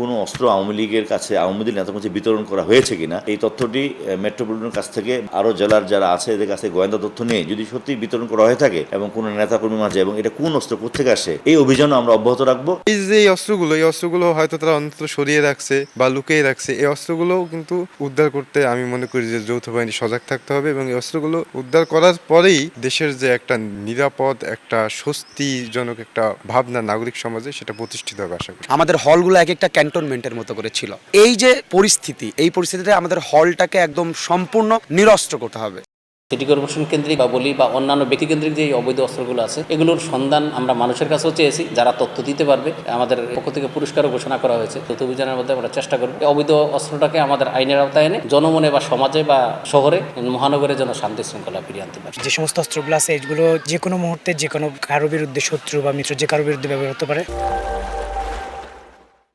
কোনো অস্ত্র আওয়ামী লীগের কাছে, আওয়ামী লীগ নেতার কাছে বিতরণ করা হয়েছে কিনা এই তথ্যটি মেট্রোপলিটনের কাছ থেকে আরো জেলার যারা আছে এদের কাছে গোয়েন্দা তথ্য নিয়ে যদি সত্যি বিতরণ করা হয়ে থাকে এবং কোনো নেতাকর্মীর মাঝে, এবং এটা কোন অস্ত্র কোথেকে আসে, এই অভিযান আমরা অব্যাহত রাখবো। এই যে এই অস্ত্রগুলো হয়তো তারা অন্তত সরিয়ে রাখছে বা লুকিয়ে রাখছে, এই অস্ত্রগুলোও কিন্তু উদ্ধার করতে আমি মনে করি যে যৌথ বাহিনী সজাগ থাকতে হবে এবং এই অস্ত্রগুলো উদ্ধার করার পরেই দেশের যে একটা নিরাপদ, একটা স্বস্তিজনক একটা ভাবনা নাগরিক সমাজে, সেটা প্রতিষ্ঠিত হবে আশা করি। আমাদের হলগুলো এক একটা ক্যান্টনমেন্টের মতো করে ছিল। এই যে পরিস্থিতি, এই পরিস্থিতিতে আমাদের হলটাকে একদম সম্পূর্ণ নিরস্ত্র করতে হবে। সিটি কর্পোরেশন কেন্দ্রিক বা বলি বা অন্যান্য ব্যক্তিকেন্দ্রিক যে অবৈধ অস্ত্রগুলো আছে, এগুলোর সন্ধান আমরা মানুষের কাছেও চেয়েছি, যারা তথ্য দিতে পারবে। আমাদের পক্ষ থেকে পুরস্কারও ঘোষণা করা হয়েছে। তথ্য অভিযানের মধ্যে আমরা চেষ্টা করব অবৈধ অস্ত্রটাকে আমাদের আইনের আওতায় এনে জনমনে বা সমাজে বা শহরে, মহানগরে যেন শান্তি শৃঙ্খলা ফিরিয়ে আনতে পারে। যে সমস্ত অস্ত্রগুলো আছে, এগুলো যে কোনো মুহূর্তে যে কোনো কারো বিরুদ্ধে, শত্রু বা মিত্র যে কারো বিরুদ্ধে ব্যবহার হতে পারে।